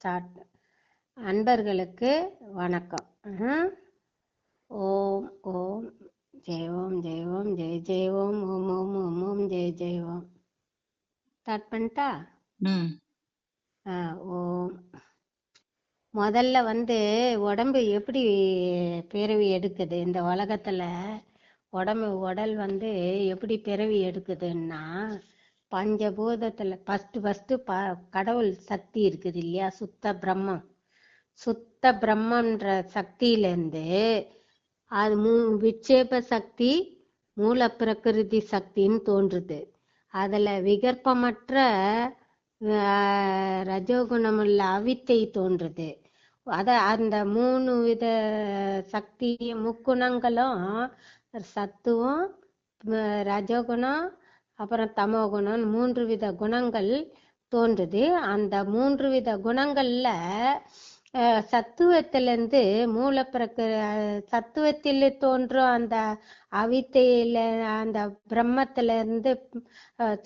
Start. அன்பர்களுக்கு வணக்கம். ஓம் ஓம் ஜெய் ஓம் ஜெய் ஓம் ஜெய் ஜெய் ஓம் ஓம் ஓம் ஓம் ஓம் ஜெய் ஜெய் ஓம். Start பண்ணிட்டா? ஓம். முதல்ல உடம்பு எப்படி பிறவி எடுக்குது இந்த உலகத்துல? உடல் எப்படி பிறவி எடுக்குதுன்னா, பஞ்சபூதத்துல ஃபர்ஸ்ட் கடவுள் சக்தி இருக்குது இல்லையா, சுத்த பிரம்மன்ற சக்தியிலேருந்து அது விட்சேப சக்தி, மூல பிரகிருதி சக்தின்னு தோன்றுது. அதுல விகற்பமற்ற ரஜோகுணமுள்ள அவித்தை தோன்றுது. அந்த 3 வித சக்தி முக்குணங்களும், சத்துவம், ரஜோகுணம், அப்புறம் தமோகுணம், 3 வித குணங்கள் தோன்றுது. அந்த 3 வித குணங்கள்ல சத்துவத்திலிருந்து சத்துவத்தில் தோன்றும் அந்த அவித்தையில, அந்த பிரம்மத்திலிருந்து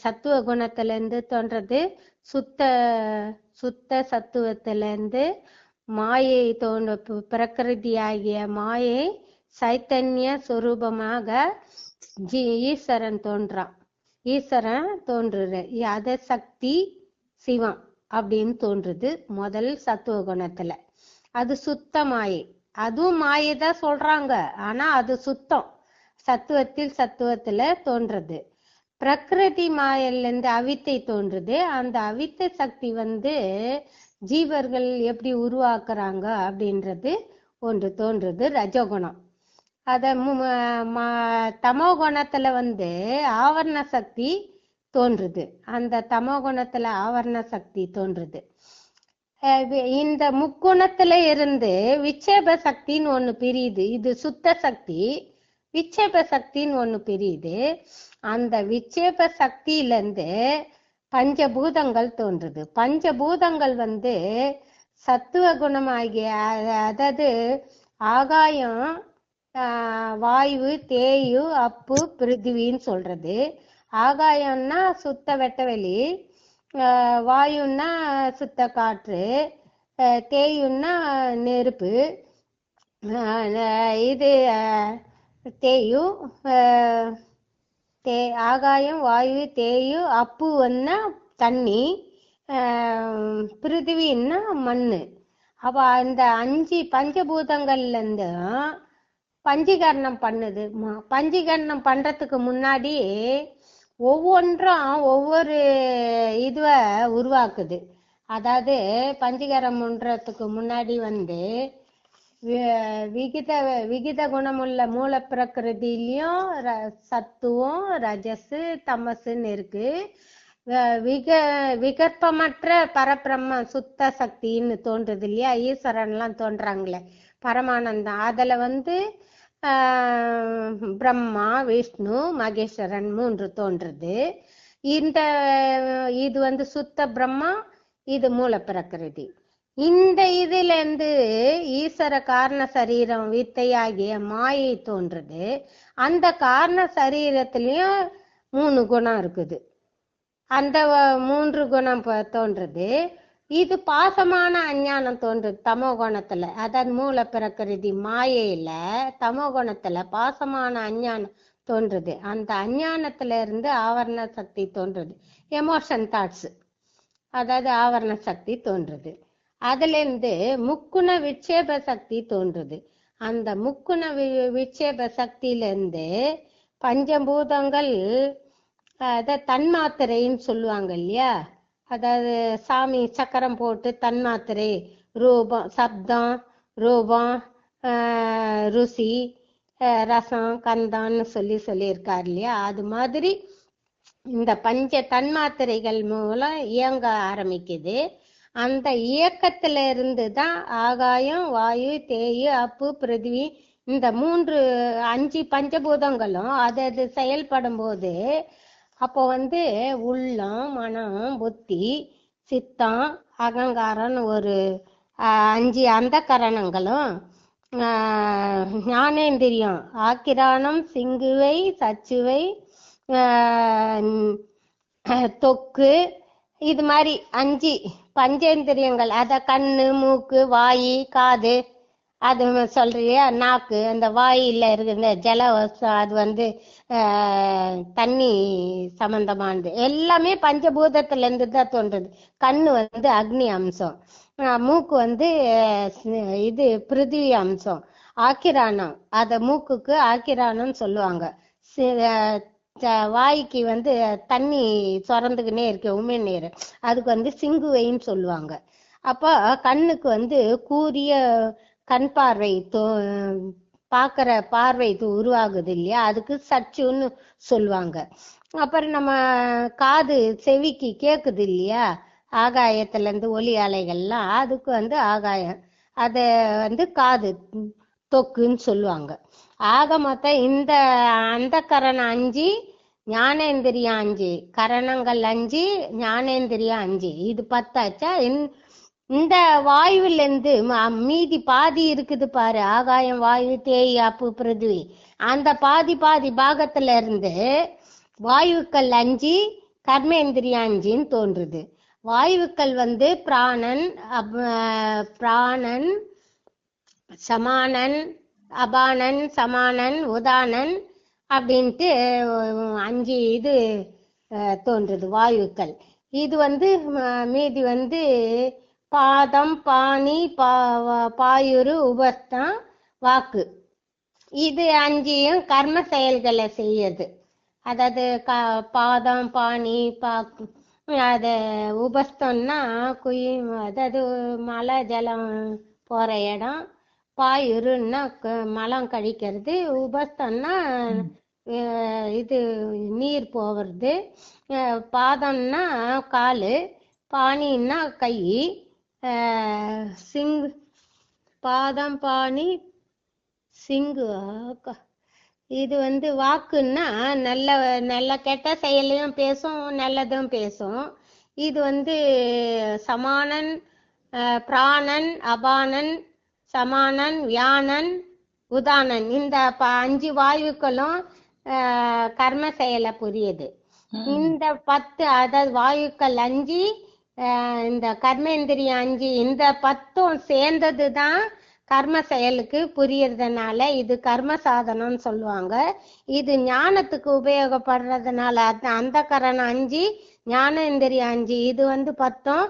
சத்துவ குணத்திலிருந்து தோன்றது சுத்த சத்துவத்திலிருந்து மாயை பிரகிருதி ஆகிய மாயை சைத்தன்ய சொரூபமாக ஈஸ்வரன் தோன்றுற அத சக்தி சிவம் அப்படின்னு தோன்றுது முதல் சத்துவ குணத்துல. அது சுத்த மாயை. அதுவும் மாயை தான் சொல்றாங்க, ஆனா அது சுத்தம் சத்துவத்துல தோன்றது. பிரகிருதி மாயிலிருந்து அவித்தை தோன்றுது. அந்த அவித்த சக்தி ஜீவர்கள் எப்படி உருவாக்குறாங்க அப்படின்றது ஒன்று தோன்றுது, ரஜோகுணம். அத தமோ குணத்துல ஆவரண சக்தி தோன்றுது. அந்த தமோ குணத்துல ஆவரண சக்தி தோன்றுது. இந்த முக்குணத்துல இருந்து விட்சேப சக்தின்னு ஒண்ணு பிரியுது. இது சுத்த சக்தி. விட்சேப சக்தின்னு ஒண்ணு பிரியுது. அந்த விட்சேப சக்தியிலிருந்து பஞ்சபூதங்கள் தோன்றுது. பஞ்சபூதங்கள் சத்துவ குணமாகிய, அதாவது ஆகாயம், வாயு, தேயு, அப்பு, பிருத்திவின்னு சொல்றது. ஆகாயம்னா சுத்த வெட்டவெளி, வாயுன்னா சுத்த காற்று, தேயுன்னா நெருப்பு. இது தேயு, ஆகாயம், வாயு, தேயு, அப்புன்னா தண்ணி, பிருத்திவின்னா மண்ணு. அப்ப அந்த 5 பஞ்சபூதங்கள்ல இருந்து பஞ்சீகரணம் பண்ணுது. பஞ்சீகரணம் பண்றதுக்கு முன்னாடி ஒவ்வொன்றும் ஒவ்வொரு இதுவ உருவாக்குது. அதாவது பஞ்சீகரம் பண்றதுக்கு முன்னாடி விகித குணமுள்ள மூல பிரகிருதியிலையும் சத்துவம், ரஜசு, தமசுன்னு இருக்கு. விகற்பமற்ற பரபிரம்ம சுத்த சக்தின்னு தோன்றுது இல்லையா, ஈஸ்வரன்லாம் தோன்றாங்களே, பரமானந்தம். அதுல பிரம்மா, விஷ்ணு, மகேஸ்வரன் 3 தோன்றுது. இது சுத்த பிரம்மா, இது மூல பிரகிருதி. இந்த இதுல இருந்து ஈஸ்வர காரண சரீரம் வித்தையாகிய மாயை தோன்றுது. அந்த காரண சரீரத்திலயும் 3 குணம் இருக்குது. அந்த 3 குணம் தோன்றுது. இது பாசமான அஞ்ஞானம் தோன்றுது தமோ குணத்துல. அதாவது மூல பிரகிருதி மாயையில தமோ குணத்துல பாசமான அஞ்ஞானம் தோன்றுது. அந்த அஞ்ஞானத்துல இருந்து ஆவரண சக்தி தோன்றுது, எமோஷன் தாட்ஸ், அதாவது ஆவரண சக்தி தோன்றுது. அதுல இருந்து முக்குண விட்சேப சக்தி தோன்றுது. அந்த முக்குண விட்சேப சக்தியில இருந்து பஞ்சபூதங்கள், அத தன்மாத்திரைன்னு சொல்லுவாங்க இல்லையா, அதாவது சாமி சக்கரம் போட்டு தன்மாத்திரை, ரூபம், சப்தம், ரூபம், ருசி, ரசம், கந்தான்னு சொல்லியிருக்காரு இல்லையா. அது மாதிரி இந்த பஞ்ச தன்மாத்திரைகள் மூலம் இயங்க ஆரம்பிக்குது. அந்த இயக்கத்துல இருந்து தான் ஆகாயம், வாயு, தேயு, அப்பு, பிருத்திவி, இந்த 5 பஞ்சபூதங்களும் அது செயல்படும் போது, அப்போ உள்ளம், மனம், புத்தி, சித்தம், அகங்காரம், ஒரு 5 அந்த கரணங்களும், ஞானேந்திரியம், ஆக்கிரானம், சிங்குவை, சச்சுவை, தொக்கு, இது மாதிரி 5 பஞ்சேந்திரியங்கள், அத கண்ணு, மூக்கு, வாய், காது, அது சொல்றியா, நாக்கு, அந்த வாயில இருக்கிற ஜலவசம், அது தண்ணி சம்பந்தமானது. எல்லாமே பஞ்சபூதத்துல இருந்து தான் தோன்றுது. கண்ணு அக்னி அம்சம், மூக்கு இது பிருத்திவி அம்சம், ஆக்கிரானம், அத மூக்குக்கு ஆக்கிரானம் சொல்லுவாங்க. வாய்க்கு தண்ணி சுரந்துக்குன்னே இருக்கு, உமிழ்நீர், அதுக்கு சிங்குவைன்னு சொல்லுவாங்க. அப்போ கண்ணுக்கு கூரிய கண் பார்வை, பாக்குற பார்வை உருவாகுது இல்லையா, அதுக்கு சச்சுன்னு சொல்லுவாங்க. அப்புறம் நம்ம காது, செவிக்கு கேக்குது இல்லையா, ஆகாயத்துல இருந்து ஒலி அலைகள்லாம், அதுக்கு ஆகாயம், அத காது தொக்குன்னு சொல்லுவாங்க. ஆக மொத்தம் இந்த அந்த கரணம் 5, ஞானேந்திரியம் 5, கரணங்கள் 5, ஞானேந்திரியம் 5, இது 10 ஆச்சா. இந்த வாயுல இருந்து மீதி பாதி இருக்குது பாரு, ஆகாயம், வாயு, தேய், அப்பு, பிருத்திவி, அந்த பாதி பாகத்துல இருந்து வாயுக்கள் 5, கர்மேந்திரியம் 5ன்னு தோன்றுது. வாயுக்கள் பிராணன், பிராணன், சமானன், அபானன், சமானன், உதானன் அப்படின்ட்டு 5 இது தோன்றுது வாயுக்கள். இது மீதி பாதம், பாணி, பாயுரு, உபஸ்தம், வாக்கு, இது 5யும் கர்ம செயல்களை செய்யுது. அதாவது பாதம், பாணி, பாக்கு, அது உபஸ்தம்னா அதாவது மலை ஜலம் போற இடம், பாயுருன்னா மலம் கழிக்கிறது, உபஸ்தம்னா இது நீர் போகிறது, பாதம்னா காலு, பாணின்னா கை, சிங்கு, பாதம், பாணி, சிங்கு, இது வாக்குன்னா நல்ல நல்ல கெட்ட செயலையும் பேசும், நல்லதும் பேசும். இது சமானன், பிராணன், அபானன், சமானன், வியானன், உதானன், இந்த 5 வாயுக்களும் கர்ம செயலை புரியுது. இந்த 10, அதாவது வாயுக்கள் 5, இந்த கர்மேந்திரியம் 5, இந்த 10ம் சேர்ந்ததுதான் கர்ம செயலுக்கு புரியறதுனால இது கர்ம சாதனம்னு சொல்லுவாங்க. இது ஞானத்துக்கு உபயோகப்படுறதுனால அந்த கரணம் 5, ஞானேந்திரியம் 5, இது 10ம்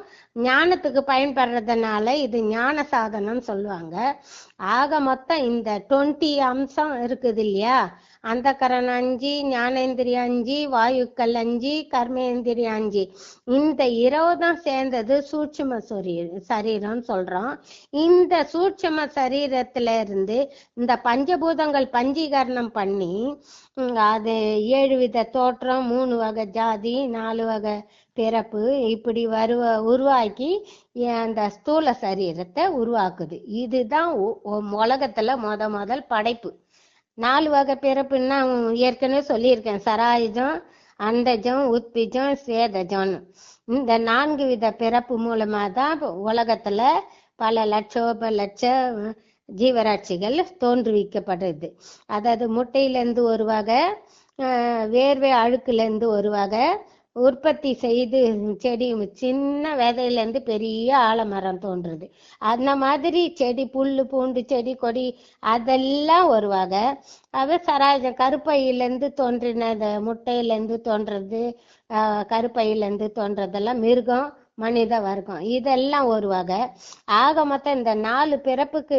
ஞானத்துக்கு பயன்படுறதுனால இது ஞான சாதனம் சொல்லுவாங்க. ஆக மொத்தம் இந்த 20 அம்சம் இருக்குது இல்லையா, அந்த கரணம் 5, ஞானேந்திரியம் 5, வாயுக்கள் 5, கர்மேந்திரியம் 5, இந்த 20 சேர்ந்தது சூட்சும சரீரம் சொல்றோம். இந்த சூட்சும சரீரத்துல இருந்து இந்த பஞ்சபூதங்கள் பஞ்சீகரணம் பண்ணி அது 7 வித தோற்றம், 3 வகை ஜாதி, 4 வகை பிறப்பு, இப்படி உருவாக்கி அந்த ஸ்தூல சரீரத்தை உருவாக்குது. இதுதான் உலகத்துல முதல் படைப்பு. 4 வகை பிறப்புன்னா ஏற்கனவே சொல்லியிருக்கேன், சராயுஜம், அண்டஜம், உத்பிஜம், சேதஜம்னு. இந்த 4 வித பிறப்பு மூலமா தான் உலகத்துல பல லட்ச ஜீவராட்சிகள் தோன்றுவிக்கப்படுது. அதாவது முட்டையிலேருந்து ஒரு வகை, வேர்வை அழுக்குல இருந்து ஒரு வகை, உற்பத்தி செய்து செடி சின்ன விதையிலேருந்து பெரிய ஆலமரம் தோன்றுது. அந்த மாதிரி செடி, புல்லு, பூண்டு, செடி, கொடி, அதெல்லாம் ஒரு வகை. சராஜம் கருப்பையிலேருந்து தோன்றினது, முட்டையிலேருந்து தோன்றது, கருப்பையிலேருந்து தோன்றதெல்லாம் மிருகம், மனித வர்க்கம், இதெல்லாம் ஒரு வகை. ஆக மொத்தம் இந்த 4 பிறப்புக்கு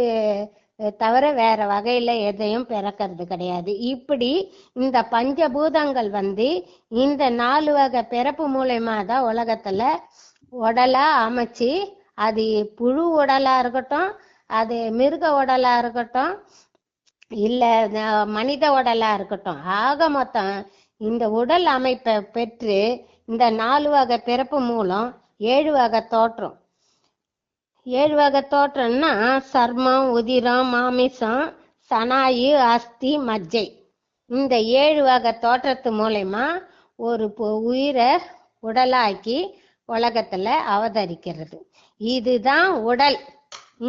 தவிர வேற வகையில எதையும் பிறக்கிறது கிடையாது. இப்படி இந்த பஞ்சபூதங்கள் இந்த 4 வகை பிறப்பு மூலயமா தான் உலகத்துல உடலா அமைச்சு, அது புழு உடலா இருக்கட்டும், அது மிருக உடலா இருக்கட்டும், இல்ல மனித உடலா இருக்கட்டும், ஆக மொத்தம் இந்த உடல் அமைப்பை பெற்று இந்த 4 வகை பிறப்பு மூலம் 7 வகை தோற்றம். 7 வகை தோற்றம்னா சர்மம், உதிரம், மாமிசம், சனாயு, அஸ்தி, மஜ்ஜை. இந்த 7 வகை தோற்றத்து மூலமா ஒரு உயிரை உடலாக்கி உலகத்துல அவதரிக்கிறது. இதுதான் உடல்.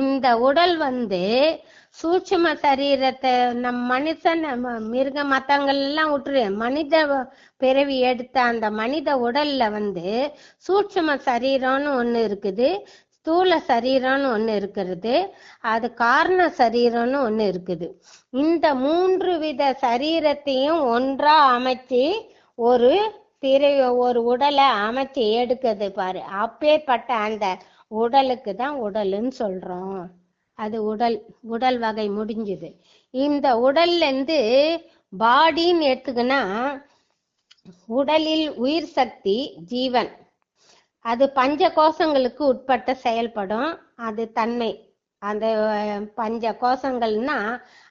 இந்த உடல் சூட்சும சரீரத்தை நம் மனுஷன் மிருக மத்தங்கள் எல்லாம் விட்டுரு, மனித பிறவி எடுத்த அந்த மனித உடல்ல சூட்சும சரீரம்னு ஒண்ணு இருக்குது, ஸ்தூல சரீரம்னு ஒண்ணு இருக்கிறது, அது காரண சரீரம்னு ஒண்ணு இருக்குது. இந்த 3 வித சரீரத்தையும் ஒன்றா அமைச்சு ஒரு ஒரு உடலை அமைச்சு எடுக்குது பாரு. அப்பேற்பட்ட அந்த உடலுக்கு தான் உடல்னு சொல்றோம். அது உடல் வகை முடிஞ்சுது. இந்த உடல்ல இருந்து பாடின்னு எடுத்துக்கினா உடலில் உயிர் சக்தி ஜீவன், அது பஞ்ச கோஷங்களுக்கு உட்பட்ட செயல்படும். அது தன்மை, அந்த பஞ்ச கோஷங்கள்னா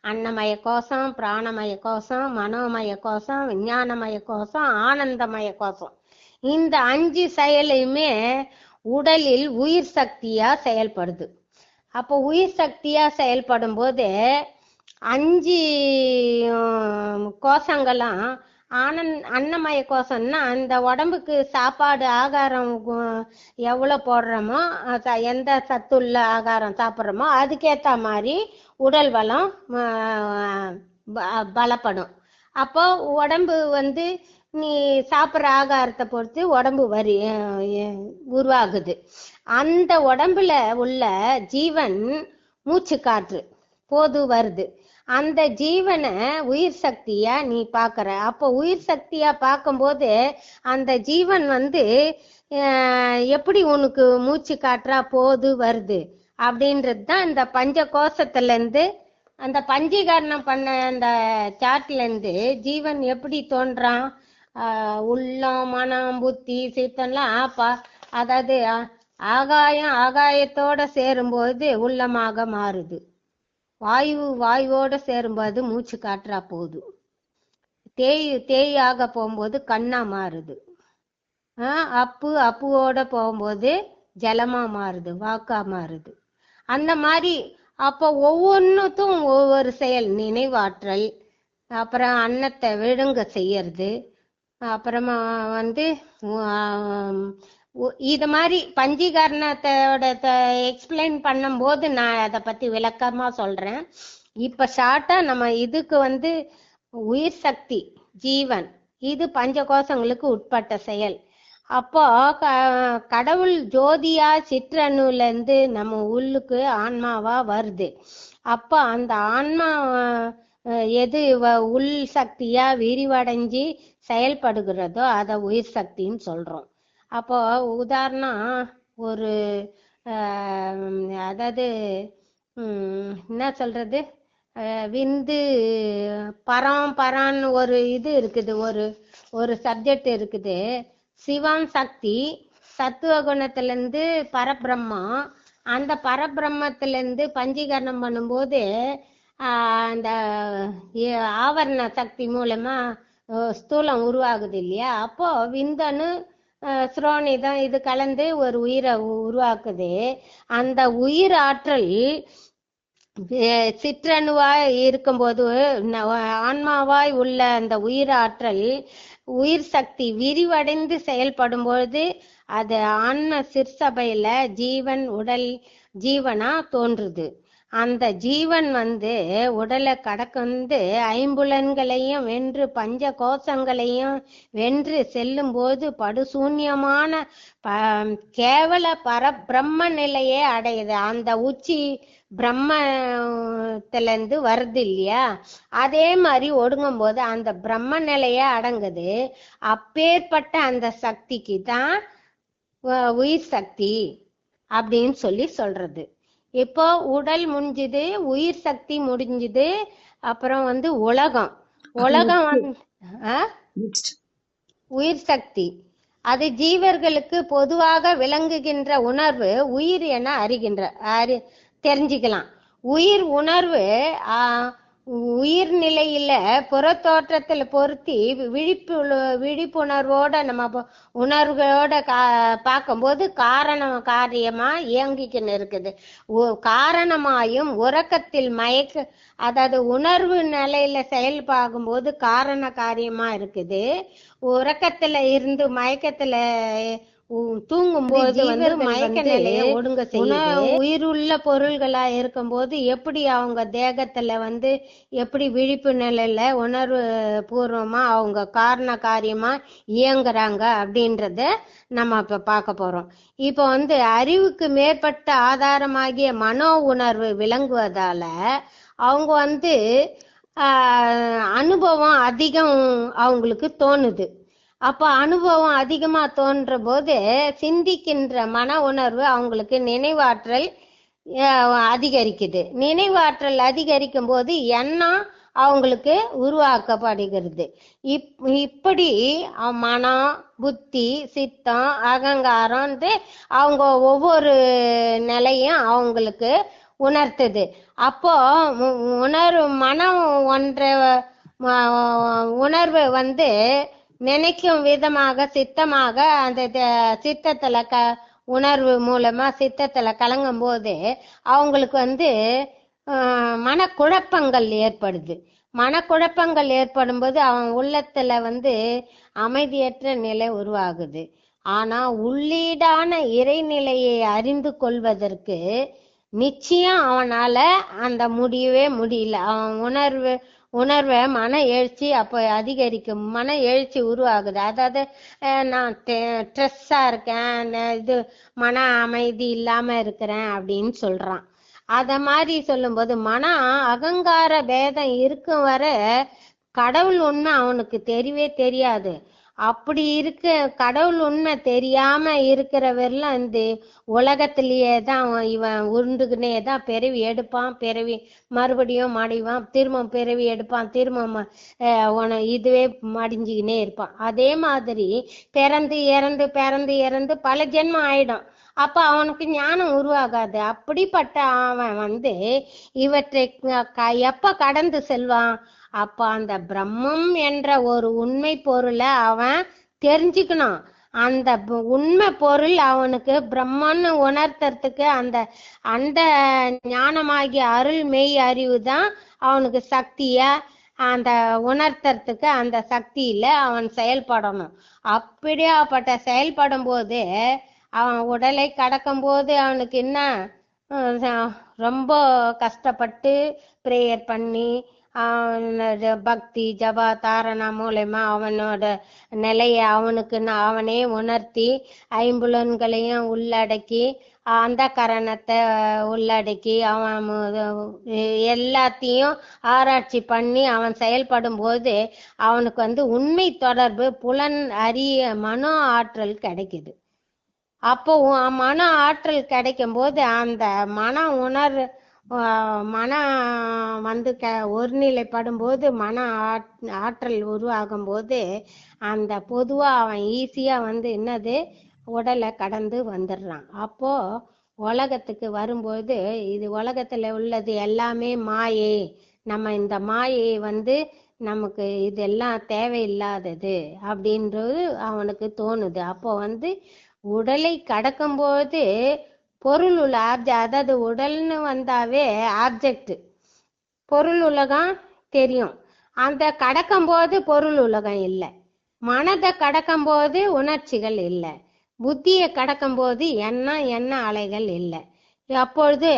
அன்னமய கோஷம், பிராணமய கோஷம், மனோமய கோஷம், விஞ்ஞானமய கோஷம், ஆனந்தமய கோஷம். இந்த 5 செயலையுமே உடலில் உயிர் சக்தியா செயல்படுது. அப்போ உயிர் சக்தியா செயல்படும் போது 5 கோஷங்களும் அன்னமய கோஷம்னா அந்த உடம்புக்கு சாப்பாடு ஆகாரம் எவ்வளவு போடுறோமோ, எந்த சத்துள்ள ஆகாரம் சாப்பிட்றோமோ அதுக்கேத்த மாதிரி உடல் வளம் பலப்படும். அப்போ உடம்பு நீ சாப்பிட்ற ஆகாரத்தை பொறுத்து உடம்பு உருவாகுது. அந்த உடம்புல உள்ள ஜீவன் மூச்சு காற்று போது வருது. அந்த ஜீவனை உயிர் சக்தியா நீ பாக்குற. அப்போ உயிர் சக்தியா பார்க்கும்போது அந்த ஜீவன் எப்படி உனக்கு மூச்சு காற்றா போது வருது அப்படின்றது தான் இந்த பஞ்ச கோஷத்துல இருந்து, அந்த பஞ்சீகரணம் பண்ண அந்த சாட்ல இருந்து ஜீவன் எப்படி தோன்றான், உள்ளம் மனம் புத்தி சித்தம்லாம் அதாவது ஆகாயத்தோட சேரும்போது உள்ளமாக மாறுது, வாயுவோட சேரும்போது மூச்சு காற்றா போகுது, தேயாக போகும்போது கண்ணா மாறுது, அப்புவோட போகும்போது ஜலமா மாறுது, வாக்கா மாறுது. அந்த மாதிரி அப்போ ஒவ்வொன்றுத்தும் ஒவ்வொரு செயல், நினைவாற்றல், அப்புறம் அன்னத்தை விழுங்க செய்யறது, அப்புறமா இது மாதிரி பஞ்சீகரணத்தோட எக்ஸ்பிளைன் பண்ணும் போது நான் அதை பத்தி விளக்கமா சொல்றேன். இப்ப ஷார்ட்டா நம்ம இதுக்கு உயிர் சக்தி ஜீவன் இது பஞ்ச கோஷங்களுக்கு உட்பட்ட செயல். அப்போ கடவுள் ஜோதியா சிற்றணுல இருந்து நம்ம உள்ளுக்கு ஆன்மாவா வருது. அப்போ அந்த ஆன்மா எது உள் சக்தியா விரிவடைஞ்சு செயல்படுகிறதோ அதை உயிர் சக்தின்னு சொல்றோம். அப்போ உதாரணம் ஒரு அதாவது என்ன சொல்றது, விந்து பரான்னு ஒரு இது இருக்குது, ஒரு சப்ஜெக்ட் இருக்குது. சிவம் சக்தி சத்துவ குணத்துல இருந்து பரபிரம்மம், அந்த பரபிரம்மத்துல இருந்து பஞ்சீகரணம் பண்ணும்போது அந்த ஆவரண சக்தி மூலமா ஸ்தூலம் உருவாகுது இல்லையா. அப்போ விந்தனு ஸ்ரோனிதம் இது கலந்து ஒரு உயிரை உருவாக்குது. அந்த உயிர் ஆற்றல் சிற்றணுவாய் இருக்கும்போது ஆன்மாவாய் உள்ள அந்த உயிர் ஆற்றல் உயிர் சக்தி விரிவடைந்து செயல்படும் பொழுது அது ஆன்ம சிற்சபையில உடல் ஜீவனா தோன்றுது. அந்த ஜீவன் உடலை கடந்து ஐம்புலன்களையும் வென்று பஞ்ச கோஷங்களையும் வென்று செல்லும் போது படுசூன்யமான கேவல பரபிரம்ம நிலையே அடையுது. அந்த உச்சி பிரம்மத்திலிருந்து வருது இல்லையா, அதே மாதிரி ஒடுங்கும் போது அந்த பிரம்ம நிலையே அடங்குது. அப்பேற்பட்ட அந்த சக்திக்கு தான் உயிர் சக்தி அப்படின்னு சொல்றது. இப்போ உடல் முடிஞ்சுது, உயிர் சக்தி முடிஞ்சுது, அப்புறம் உலகம் உயிர் சக்தி அது ஜீவர்களுக்கு பொதுவாக விளங்குகின்ற உணர்வு உயிர் என தெரிஞ்சுக்கலாம். உயிர் உணர்வு உயிர் நிலையில புறத்தோற்றத்துல பொருத்தி விழிப்புணர்வோட நம்ம உணர்வுகளோட பார்க்கும்போது காரியமா இயங்கிக்கின்னு இருக்குது. காரணமாயும் உறக்கத்தில் அதாவது உணர்வு நிலையில செயல்பாகும் போது காரண காரியமா இருக்குது. உறக்கத்துல இருந்து மயக்கத்துல தூங்கும் போது மயக்க நிலையை ஒடுங்க செய்யுது. உயிருள்ள பொருள்களா இருக்கும்போது எப்படி அவங்க தேகத்துல எப்படி விழிப்பு நிலையில உணர்வு பூர்வமா அவங்க காரண காரியமா இயங்குறாங்க அப்படின்றத நம்ம இப்ப பார்க்க போறோம். இப்ப அறிவுக்கு மேற்பட்ட ஆதாரமாகிய மனோ உணர்வு விளங்குவதால அவங்க அனுபவம் அதிகம் அவங்களுக்கு தோணுது. அப்ப அனுபவம் அதிகமா தோன்ற போது சிந்திக்கின்ற மன உணர்வு அவங்களுக்கு நினைவாற்றல் அதிகரிக்குது. நினைவாற்றல் அதிகரிக்கும் போது எண்ணம் அவங்களுக்கு உருவாக்கப்படுகிறது. இப்படி மனம், புத்தி, சித்தம், அகங்காரம் அவங்க ஒவ்வொரு நிலையும் அவங்களுக்கு உணர்த்துது. அப்போ மனம் உணர்வு நினைக்கும் விதமாக சித்தமாக அந்த சித்தத்துல உணர்வு மூலமா சித்தத்துல கலங்கும் போது அவங்களுக்கு மனக்குழப்பங்கள் ஏற்படுது. மனக்குழப்பங்கள் ஏற்படும் போது அவன் உள்ளத்துல அமைதியற்ற நிலை உருவாகுது. ஆனா உள்ளீடான இறைநிலையை அறிந்து கொள்வதற்கு நிச்சயம் அவனால அந்த முடியவே முடியல. அவன் உணர்வை மன எழுச்சி அப்போ அதிகரிக்கும். மன எழுச்சி உருவாகுது. அதாவது நான் ஸ்ட்ரெஸ்ஸா இருக்கேன், இது மன அமைதி இல்லாம இருக்கிறேன் அப்படின்னு சொல்றான். அத மாதிரி சொல்லும்போது அகங்கார பேதம் இருக்கும் வர கடவுள் உண்மை அவனுக்கு தெரியவே தெரியாது. அப்படி கடவுள் உண்மை தெரியாம இருக்கிறவரெல்லாம் உலகத்திலேயே தான் இவன் உருண்டுக்குனே தான் பிறவி எடுப்பான், பிறவி மறுபடியும் மடிவான், திரும்ப பிறவி எடுப்பான், திரும்ப இதுவே மடிஞ்சுக்கினே இருப்பான். அதே மாதிரி பிறந்து இறந்து பல ஜென்மம் ஆயிடும். அப்ப அவனுக்கு ஞானம் உருவாகாது. அப்படிப்பட்ட அவன் இவற்றை எப்ப கடந்து செல்வான்? அப்ப அந்த பிரம்மம் என்ற ஒரு உண்மை பொருளை அவன் தெரிஞ்சுக்கணும். அந்த உண்மை பொருள் அவனுக்கு பிரம்மன்னு உணர்த்துறதுக்கு அந்த ஞானமாகிய அருள் மெய் அறிவு தான் அவனுக்கு சக்தியா அந்த உணர்த்துறதுக்கு அந்த சக்தியில அவன் செயல்படணும். அப்படியாப்பட்ட செயல்படும் போது அவன் உடலை கடக்கும் போது அவனுக்கு என்ன ரொம்ப கஷ்டப்பட்டு பிரேயர் பண்ணி பக்தி ஜபா தாரணா மூலமா அவனோட நிலைய அவனே உணர்த்தி ஐம்புலன்களையும் உள்ளடக்கி அந்த கரணத்தை உள்ளடக்கி அவன் எல்லாத்தையும் ஆராய்ச்சி பண்ணி அவன் செயல்படும் போது அவனுக்கு உண்மை தொடர்பு புலன் அறிய மனோ ஆற்றல் கிடைக்குது. அப்போ மன ஆற்றல் கிடைக்கும் போது அந்த ஒருநிலைப்படும் போது மன ஆற்றல் உருவாகும் போது அந்த பொதுவா அவன் ஈஸியா என்னது உடலை கடந்து வந்துடுறான். அப்போ உலகத்துக்கு வரும்போது இது உலகத்துல உள்ளது எல்லாமே மாயை, நம்ம இந்த மாயை நமக்கு இதெல்லாம் தேவையில்லாதது அப்படின்றது அவனுக்கு தோணுது. அப்போ உடலை கடக்கும் போது பொருள் உள்ள ஆப்ஜெக்ட், அதாவது உடல்னு வந்தாவே ஆப்ஜெக்ட் பொருள் உலகம் தெரியும். அந்த கடக்கும் போது பொருள் உலகம் இல்லை. மனதை கடக்கும் போது உணர்ச்சிகள் இல்லை. புத்தியை கடக்கும் போது எண்ண அலைகள் இல்லை. அப்பொழுது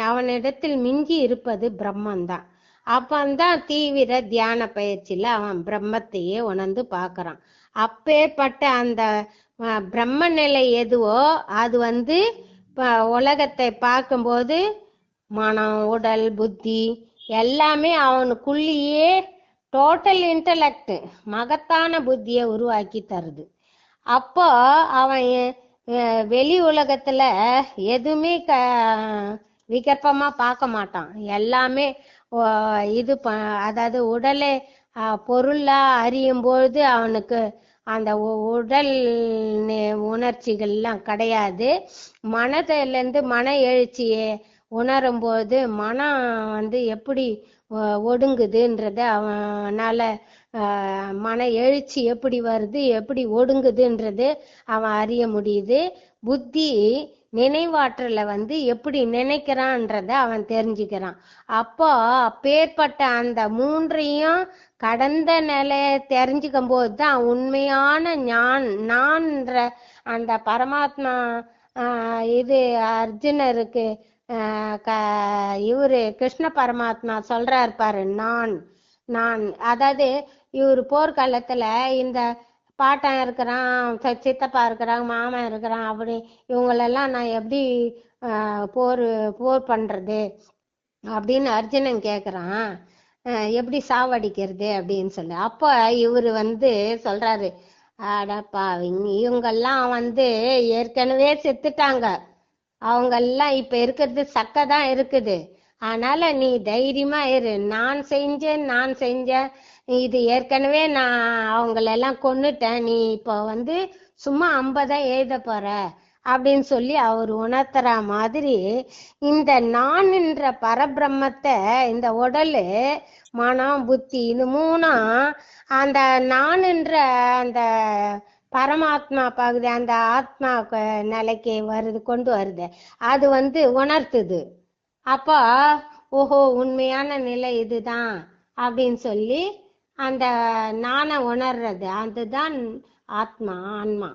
அவனிடத்தில் மிஞ்சி இருப்பது பிரம்மந்தான். அப்பந்தான் தீவிர தியான பயிற்சியில அவன் பிரம்மத்தையே உணர்ந்து பார்க்கறான். அப்பேற்பட்ட அந்த பிரம்ம நிலை எதுவோ அது உலகத்தை பார்க்கும்போது மனம், உடல், புத்தி எல்லாமே அவனுக்குள்ளேயே டோட்டல் இன்டலெக்ட் மகத்தான புத்தியை உருவாக்கி தருது. அப்போ அவன் வெளி உலகத்துல எதுவுமே விகற்பமா பார்க்க மாட்டான். எல்லாமே இது அதாவது உடலை பொருளா அறியும் பொழுது அவனுக்கு அந்த உடல் உணர்ச்சிகள்லாம் கிடையாது. மனதிலிருந்து மன எழுச்சியை உணரும் போது மனம் எப்படி ஒடுங்குதுன்றத அவனால மன எழுச்சி எப்படி வருது, எப்படி ஒடுங்குதுன்றது அவன் அறிய முடியுது. புத்தி நினைவாற்றல எப்படி நினைக்கிறான்றத அவன் தெரிஞ்சுக்கிறான். அப்போ அப்பேற்பட்ட அந்த மூன்றையும் கடந்த நிலைய தெரிஞ்சுக்கும் போது தான் உண்மையான நான்ற அந்த பரமாத்மா இது அர்ஜுனருக்கு இவரு கிருஷ்ண பரமாத்மா சொல்றாரு பாரு, நான் நான் அதாவது இவரு போர்க்காலத்துல இந்த பாட்டன் இருக்கிறான், சித்தப்பா இருக்கிறான், மாமன் இருக்கிறான், அப்படி இவங்களெல்லாம் நான் எப்படி போர் பண்றது அப்படின்னு அர்ஜுனன் கேக்குறான். எப்படி சாவடிக்கிறது அப்படின்னு சொல்லி. அப்ப இவரு சொல்றாரு, அடப்பா இவங்கெல்லாம் ஏற்கனவே செத்துட்டாங்க, அவங்க எல்லாம் இப்ப இருக்கிறது சக்கதான் இருக்குது, அதனால நீ தைரியமா இரு, நான் செஞ்சேன், இது ஏற்கனவே நான் அவங்களெல்லாம் கொன்னுட்டேன், நீ இப்போ சும்மா 50 எழுத போற அப்படின்னு சொல்லி அவர் உணர்த்துற மாதிரி இந்த நான் என்ற பரபிரம்மத்தை, இந்த உடலு மனம் புத்தி இது மூணும் அந்த நான் என்ற அந்த பரமாத்மா பகுதி அந்த ஆத்மா நிலைக்கு கொண்டு வருது, அது உணர்த்துது. அப்போ ஓஹோ உண்மையான நிலை இதுதான் அப்படின்னு சொல்லி அந்த நானை உணர்றது, அதுதான் ஆத்மா, ஆன்மா,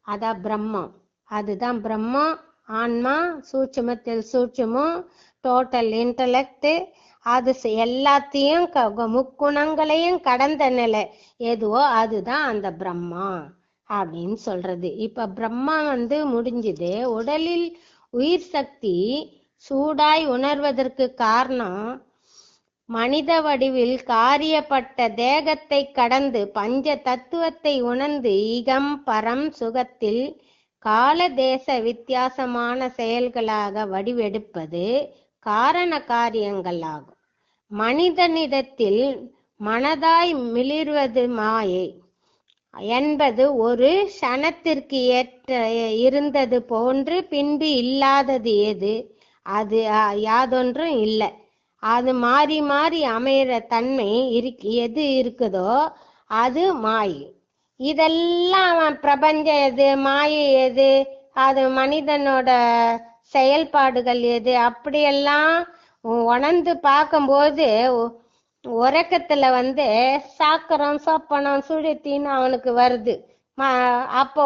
அதான் பிரம்மம், அதுதான் பிரம்மம், ஆன்மா, சூட்சுமத்தில் சூட்சுமம், டோட்டல் இன்டலெக்ட், அது எல்லாத்தையும் முக்குணங்களையும் கடந்த நிலை எதுவோ அதுதான் அந்த பிரம்மா அப்படின்னு சொல்றது. இப்ப பிரம்மா முடிஞ்சுது. உடலில் உயிர் சக்தி சூடாய் உணர்வதற்கு காரணம் மனித வடிவில் காரியப்பட்ட தேகத்தை கடந்து பஞ்ச தத்துவத்தை உணர்ந்து ஈகம் பரம் சுகத்தில் கால தேச வித்தியாசமான செயல்களாக வடிவெடுப்பது காரண காரியங்களாகும். மனிதனிடத்தில் மனதாய் மிளிர்வது மாயை என்பது ஒரு க்ஷணத்திற்கு இருந்தது போன்று பின்பு இல்லாதது எது? அது யாதொன்றும் இல்லை. அது மாறி மாறி அமைகிற தன்மை எது இருக்குதோ அது மாயை. இதெல்லாம் பிரபஞ்சம் எது, மாயை எது, அது மனிதனோட செயல்பாடுகள் எது, அப்படியெல்லாம் உணர்ந்து பார்க்கும்போது உறக்கத்துல சாக்கரம் சொப்பனம் சுழித்தின்னு அவனுக்கு வருது. அப்போ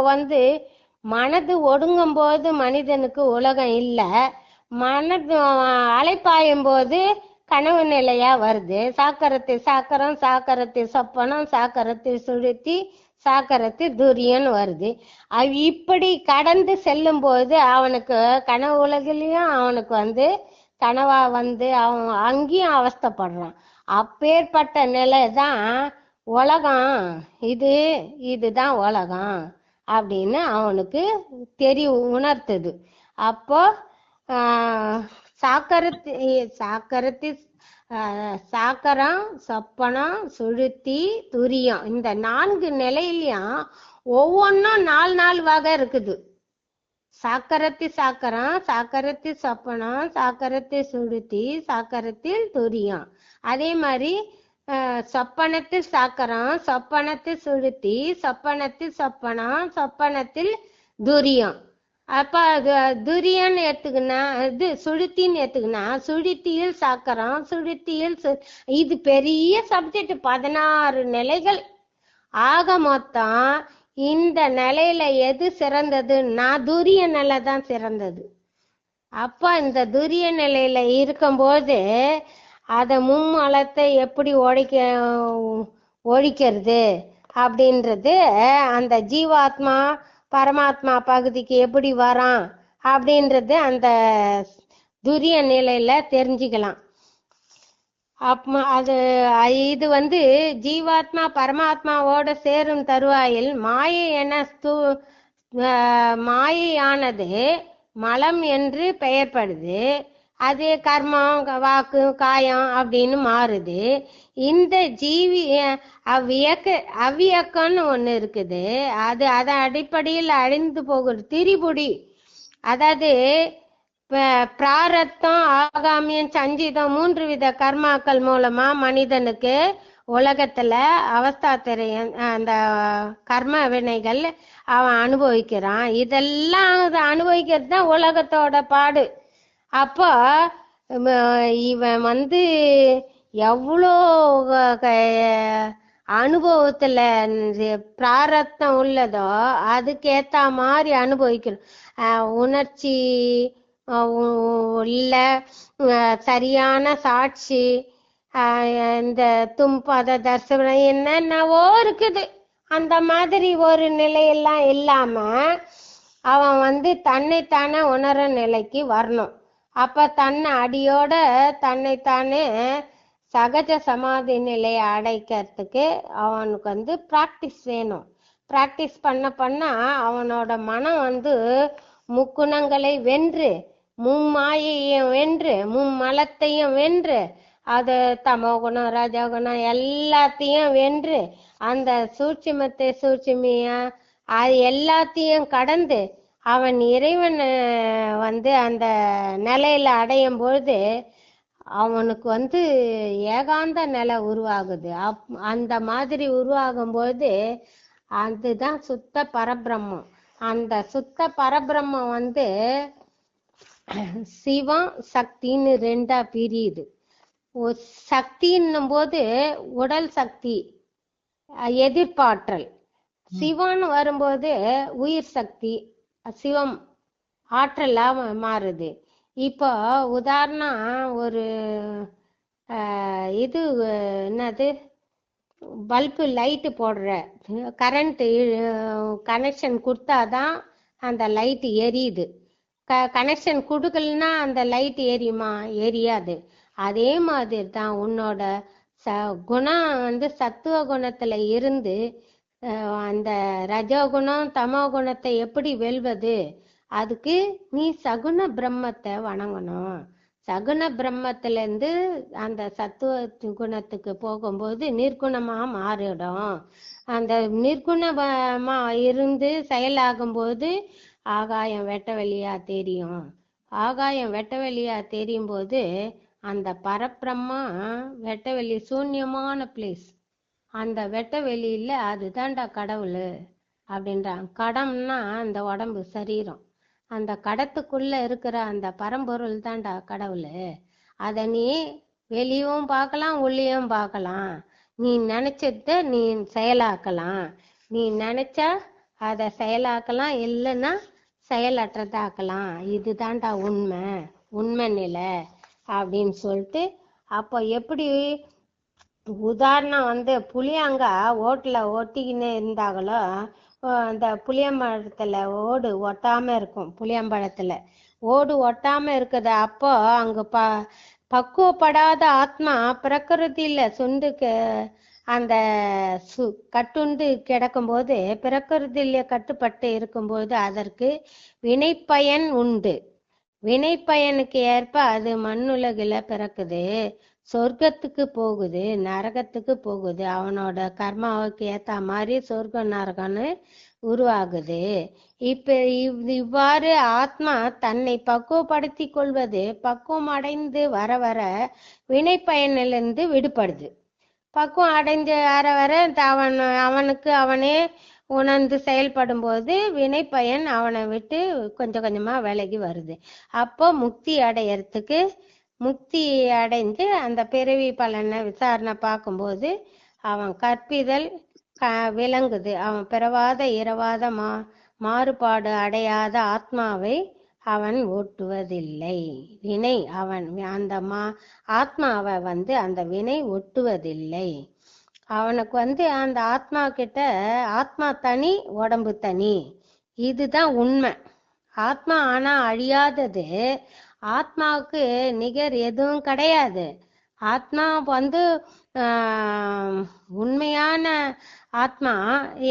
மனது ஒடுங்கும் போது மனிதனுக்கு உலகம் இல்லை, மனது அலைப்பாயும் போது கனவு நிலையா வருது. சாக்கரம் சாக்கரத்தை சொப்பனம் சாக்கரத்தை சுழித்தி சாக்கரத்து துரியன் வருது. இப்படி கடந்து செல்லும் போது அவனுக்கு கனவு உலகிலையும் அவனுக்கு கனவா அவன் அங்கேயும் அவஸ்தைப்படுறான். அப்பேற்பட்ட நிலை தான் உலகம், இதுதான் உலகம் அப்படின்னு அவனுக்கு உணர்த்துது. அப்போ சாக்கரம் சொப்பனம் சுழுத்தி துரியம் இந்த 4 நிலையிலயும் ஒவ்வொன்றும் 4 வகை இருக்குது. சாக்கரம் சாக்கரத்தி சொப்பனம் சாக்கரத்தி சுழுத்தி சாக்கரத்தில் துரியம். அதே மாதிரி சொப்பனத்தில் சாக்கரம் சொப்பனத்தில் சுழுத்தி சொப்பனத்தில் சொப்பனம் சொப்பனத்தில் துரியம். அப்ப துரியன் எடுத்துக்கினா இது சுழுத்தின்னு எடுத்துக்கினா சுழுத்தியில் சாக்கரம் சுழுத்தியில் இது பெரிய சப்ஜெக்ட், 16 நிலைகள். ஆக மொத்தம் இந்த நிலையில எது சிறந்ததுன்னா துரிய நிலை தான் சிறந்தது. அப்ப இந்த துரிய நிலையில இருக்கும்போது அதை மும்மலத்தை எப்படி ஒழிக்கிறது அப்படின்றது அந்த ஜீவாத்மா பரமாத்மா பகுதிக்கு எப்படி வரான் அப்படின்றது அந்த துரிய நிலையில தெரிஞ்சுக்கலாம். இது ஜீவாத்மா பரமாத்மாவோட சேரும் தருவாயில் மாயையானது மலம் என்று பெயர்படுது. அது கர்மம் வாக்கு காயம் அப்படின்னு மாறுது. இந்த ஜீவி அவ்வியக்கம்னு ஒண்ணு இருக்குது. அதன் அடிப்படையில் அழிந்து போகுது திரிபுடி. அதாவது பிராரத்தம் ஆகாமியம் சஞ்சிதம் 3 வித கர்மாக்கள் மூலமா மனிதனுக்கு உலகத்துல அவஸ்தாத்திரையன் அந்த கர்ம வினைகள் அவன் அனுபவிக்கிறான். இதெல்லாம் அனுபவிக்கிறது தான் உலகத்தோட பாடு. அப்போ இவன் எவ்வளோ அனுபவத்துல பிராரத்தம் உள்ளதோ அதுக்கேத்த மாதிரி அனுபவிக்கணும். உணர்ச்சி இல்ல சரியான சாட்சி, இந்த தும்பத தர்சனம் என்னென்னவோ இருக்குது. அந்த மாதிரி ஒரு நிலையெல்லாம் இல்லாம அவன் தன்னைத்தானே உணர நிலைக்கு வரணும். அப்ப தன்னை அடியோட தன்னைத்தானே சகஜ சமாதி நிலையை அடைக்கிறதுக்கு அவனுக்கு பிராக்டிஸ் வேணும். பிராக்டிஸ் பண்ண அவனோட மனம் முக்குணங்களை வென்று, மும்மாயையும் வென்று, மும்மலத்தையும் வென்று, அது தமோகுணம் ரஜகுணம் எல்லாத்தையும் வென்று அந்த சூட்சுமியா அது எல்லாத்தையும் கடந்து அவன் இறைவன் அந்த நிலையில அடையும் பொழுது அவனுக்கு ஏகாந்த நிலை உருவாகுது. அந்த மாதிரி உருவாகும் பொழுது அதுதான் சுத்த பரபிரம்மம். அந்த சுத்த பரபிரம்மம் சிவம் சக்தின்னு ரெண்டா பிரியுது. சக்தின்னும் போது உடல் சக்தி, எதிர்ப்பாற்றல். சிவம்னு வரும்போது உயிர் சக்தி, சிவம் ஆற்றலா மாறுது. இப்போ உதாரணம் ஒரு இது என்னது, பல்பு லைட்டு போடுற, கரண்ட் கனெக்ஷன் கொடுத்தாதான் அந்த லைட் எரியுது. கனெக்ஷன் கொடுக்கலன்னா அந்த லைட் எரியுமா? எரியாது. அதே மாதிரி தான் உன்னோட குணம் சத்துவ குணத்துல இருந்து அந்த ரஜோகுணம் தமோ குணத்தை எப்படி வெல்வது? அதுக்கு நீ சகுண பிரம்மத்தை வணங்கணும். சகுண பிரம்மத்துல இருந்து அந்த சத்துவ குணத்துக்கு போகும்போது நிர்குணமா மாறிடும். அந்த நிர்குணமா இருந்து செயலாகும் போது ஆகாயம் வெட்ட வெளியா தெரியும். ஆகாயம் வெட்ட வெளியா தெரியும் போது அந்த பரபிரம்மா வெட்டவெளி சூன்யமான பிளேஸ். அந்த வெட்ட வெளியில அதுதான்டா கடவுள் அப்படின்றான். கடம்னா அந்த உடம்பு சரீரம். அந்த கடத்துக்குள்ள இருக்கிற அந்த பரம்பொருள் தான்டா கடவுள். அத நீ வெளியும் பார்க்கலாம், உள்ளேயும் பார்க்கலாம். நீ நினைச்சத நீ செயலாக்கலாம். நீ நினைச்சா அதை செயலாக்கலாம், இல்லைன்னா செயலற்றதாக்கலாம். இதுதான்டா உண்மை நிலை அப்படின்னு சொல்லிட்டு, அப்போ எப்படி உதாரணம் புளியங்கா ஓட்டுல ஒட்டிக்கின்னு இருந்தாங்களோ, அந்த புளியம்பழத்துல ஓடு ஒட்டாம இருக்கும். புளியம்பழத்துல ஓடு ஒட்டாம இருக்குது. அப்போ அங்க பக்குவப்படாத ஆத்மா பிரகிருதியில அந்த கட்டுண்டு கிடக்கும் போது, பிரகிருதியில கட்டுப்பட்டு இருக்கும்போது அதற்கு வினைப்பயன் உண்டு. வினைப்பயனுக்கு ஏற்ப அது மண்ணுலகில பிறக்குது, சொர்க்கத்துக்கு போகுது, நரகத்துக்கு போகுது. அவனோட கர்மாவுக்கு ஏத்த மாதிரி சொர்க்கம் நரகம்னு உருவாகுது. இப்ப இவ்வாறு ஆத்மா தன்னை பக்குவப்படுத்தி கொள்வது பக்குவம் அடைந்து வர வர வினைப்பயனிலிருந்து விடுபடுது. பக்குவம் அடைஞ்சு வர வர அவனுக்கு அவனே உணர்ந்து செயல்படும் போது வினைப்பயன் அவனை விட்டு கொஞ்சம் கொஞ்சமா விலகி வருது. அப்போ முக்தி அடைந்து அந்த பிறவி பலனை விசாரணை பார்க்கும்போது அவன் கற்பிதல் விளங்குது. அவன் பிறவாத இரவாத மாறுபாடு அடையாத ஆத்மாவை அவன் ஒட்டுவதில்லை. வினை அவன் அந்த ஆத்மாவை அந்த வினை ஒட்டுவதில்லை. அவனுக்கு அந்த ஆத்மா கிட்ட ஆத்மா தனி, உடம்பு தனி. இதுதான் உண்மை. ஆத்மா ஆனா அழியாதது. ஆத்மாவுக்கு நிகர் எதுவும் கிடையாது. ஆத்மா உண்மையான ஆத்மா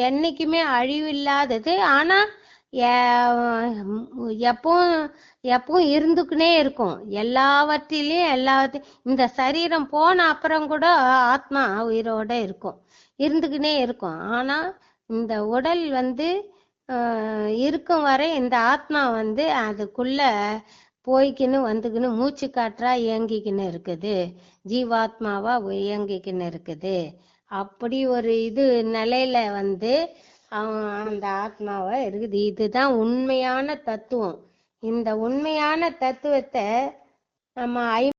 என்னைக்குமே அழிவில்லாதது. ஆனா எப்பவும் இருந்துக்குனே இருக்கும். எல்லாவற்றிலையும் இந்த சரீரம் போன அப்புறம் கூட ஆத்மா உயிரோட இருக்கும், இருந்துக்குனே இருக்கும். ஆனா இந்த உடல் இருக்கும் வரை இந்த ஆத்மா அதுக்குள்ள போய்க்கின்னு வந்துக்கின்னு மூச்சு காற்றா இயங்கிக்கின்னு இருக்குது, ஜீவாத்மாவா இயங்கிக்கின்னு இருக்குது. அப்படி ஒரு நிலையில அந்த ஆத்மாவா இருக்குது. இதுதான் உண்மையான தத்துவம். இந்த உண்மையான தத்துவத்தை நம்ம